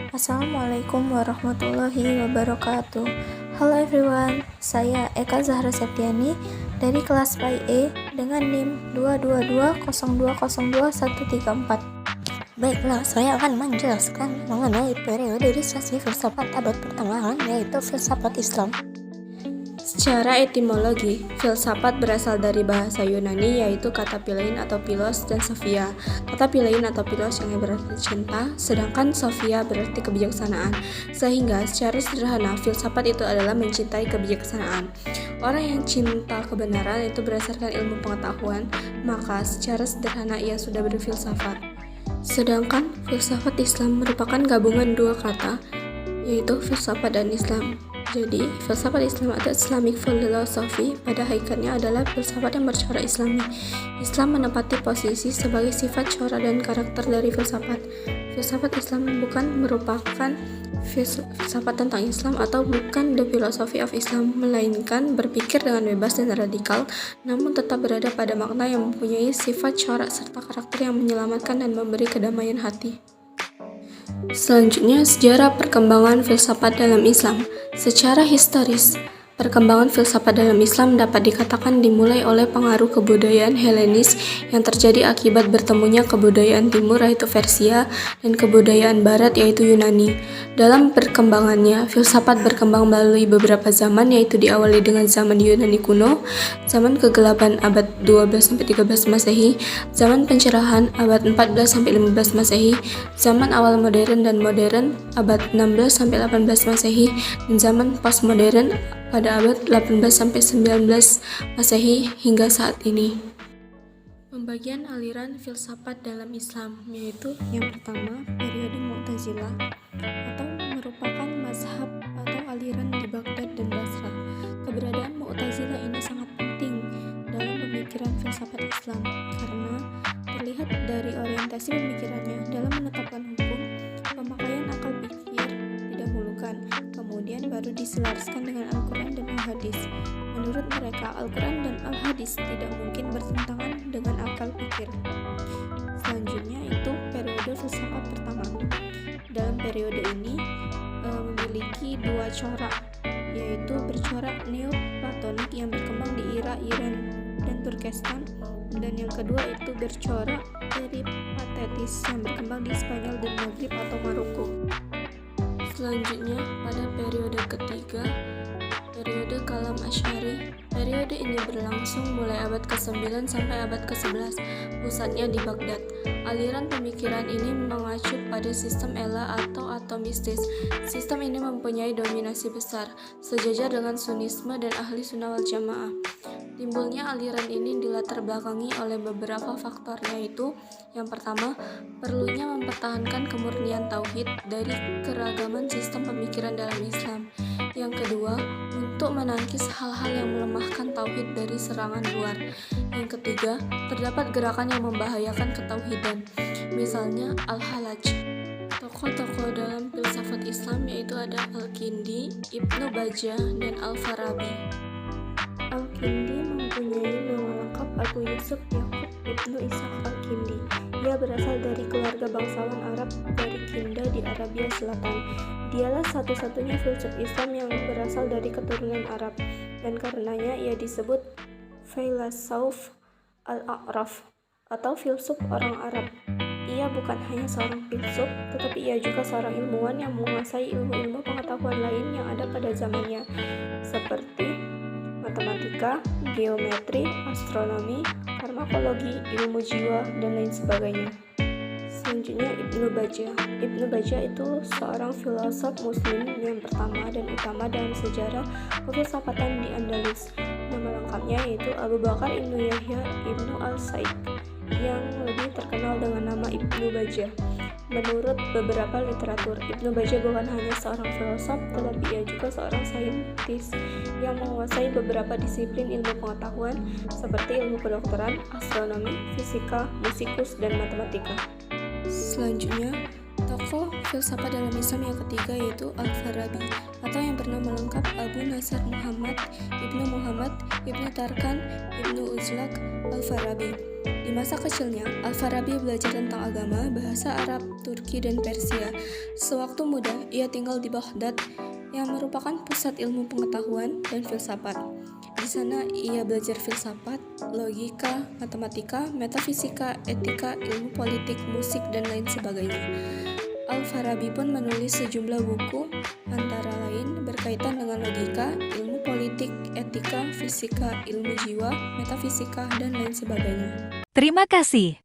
Assalamualaikum warahmatullahi wabarakatuh. Halo everyone, saya Eka Zahra Septiani dari kelas PAI-E dengan NIM 22202020134. Baiklah, saya akan menjelaskan mengenai periode risasi filsafat abad pertengahan, yaitu filsafat Islam. Secara etimologi, filsafat berasal dari bahasa Yunani yaitu kata philein atau philos dan sophia. Kata philein atau philos yang berarti cinta, sedangkan sophia berarti kebijaksanaan. Sehingga secara sederhana, filsafat itu adalah mencintai kebijaksanaan. Orang yang cinta kebenaran itu berdasarkan ilmu pengetahuan, maka secara sederhana ia sudah berfilsafat. Sedangkan filsafat Islam merupakan gabungan dua kata, yaitu filsafat dan Islam. Jadi, filsafat Islam atau Islamic philosophy pada hakikatnya adalah filsafat yang bercorak Islami. Islam menempati posisi sebagai sifat, corak, dan karakter dari filsafat. Filsafat Islam bukan merupakan filsafat tentang Islam atau bukan the philosophy of Islam, melainkan berpikir dengan bebas dan radikal, namun tetap berada pada makna yang mempunyai sifat, corak, serta karakter yang menyelamatkan dan memberi kedamaian hati. Selanjutnya, sejarah perkembangan filsafat dalam Islam. Secara historis, perkembangan filsafat dalam Islam dapat dikatakan dimulai oleh pengaruh kebudayaan Helenis yang terjadi akibat bertemunya kebudayaan timur yaitu Persia dan kebudayaan barat yaitu Yunani. Dalam perkembangannya, filsafat berkembang melalui beberapa zaman, yaitu diawali dengan zaman Yunani kuno, zaman kegelapan abad 12-13 Masehi, zaman pencerahan abad 14-15 Masehi, zaman awal modern dan modern abad 16-18 Masehi, dan zaman postmodern pada abad 18-19 Masehi hingga saat ini. Pembagian aliran filsafat dalam Islam, yaitu yang pertama, periode Mu'tazilah atau merupakan mazhab atau aliran di Baghdad dan Basrah. Keberadaan Mu'tazilah ini sangat penting dalam pemikiran filsafat Islam karena terlihat dari orientasi pemikirannya dalam menetapkan hukum, pemakaian akal pikir didahulukan, kemudian baru diselaraskan dengan Al-Quran dan Al-Hadis. Menurut mereka, Al-Quran dan Al-Hadis tidak mungkin bertentangan dengan akal pikir. Selanjutnya itu periode filsafat pertama. Dalam periode ini memiliki dua corak, yaitu bercorak Neoplatonik yang berkembang di Iran dan Turkestan, dan yang kedua itu bercorak Peripatetis yang berkembang di Spanyol dan Maghrib atau Maroko. Selanjutnya, pada periode ketiga, periode Kalam Asy'ari. Periode ini berlangsung mulai abad ke-9 sampai abad ke-11, pusatnya di Baghdad. Aliran pemikiran ini mengacu pada sistem Ela atau atomistis. Sistem ini mempunyai dominasi besar, sejajar dengan Sunnisme dan Ahli Sunnah wal Jamaah. Timbulnya aliran ini dilatar belakangi oleh beberapa faktor, yaitu yang pertama, perlunya mempertahankan kemurnian tauhid dari keragaman sistem pemikiran dalam Islam. Yang kedua, untuk menangkis hal-hal yang melemahkan tauhid dari serangan luar. Yang ketiga, terdapat gerakan yang membahayakan ketauhidan, misalnya Al-Halaj. Tokoh-tokoh dalam filsafat Islam yaitu ada Al-Kindi, Ibnu Bajjah, dan Al-Farabi. Al-Kindi mempunyai nama lengkap Abu Yusuf Yaqub Ibnu Ishaq Al-Kindi. Ia berasal dari keluarga bangsawan Arab dari Kinda di Arabia Selatan. Dialah satu-satunya filsuf Islam yang berasal dari keturunan Arab, dan karenanya ia disebut Failasuf al-A'raf atau filsuf orang Arab. Ia bukan hanya seorang filsuf, tetapi ia juga seorang ilmuwan yang menguasai ilmu-ilmu pengetahuan lain yang ada pada zamannya, seperti matematika, geometri, astronomi, farmakologi, ilmu jiwa, dan lain sebagainya. Selanjutnya Ibnu Bajjah. Ibnu Bajjah itu seorang filosof muslim yang pertama dan utama dalam sejarah kefilsafatan di Andalus. Nama lengkapnya yaitu Abu Bakar Ibnu Yahya Ibnu Al-Sa'id yang lebih terkenal dengan nama Ibnu Bajjah. Menurut beberapa literatur, Ibnu Bajjah bukan hanya seorang filosof, tetapi ia juga seorang saintis yang menguasai beberapa disiplin ilmu pengetahuan seperti ilmu kedokteran, astronomi, fisika, musikus, dan matematika. Selanjutnya, tokoh filsafat dalam Islam yang ketiga yaitu Al-Farabi atau yang bernama lengkap Abu Nasr Muhammad Ibnu Tarkan Ibnu Uzlaq Al-Farabi. Di masa kecilnya, Al-Farabi belajar tentang agama, bahasa Arab, Turki, dan Persia. Sewaktu muda, ia tinggal di Baghdad, yang merupakan pusat ilmu pengetahuan dan filsafat. Di sana, ia belajar filsafat, logika, matematika, metafisika, etika, ilmu politik, musik, dan lain sebagainya. Al-Farabi pun menulis sejumlah buku, antara lain berkaitan dengan logika, ilmu politik, etika, fisika, ilmu jiwa, metafisika, dan lain sebagainya. Terima kasih.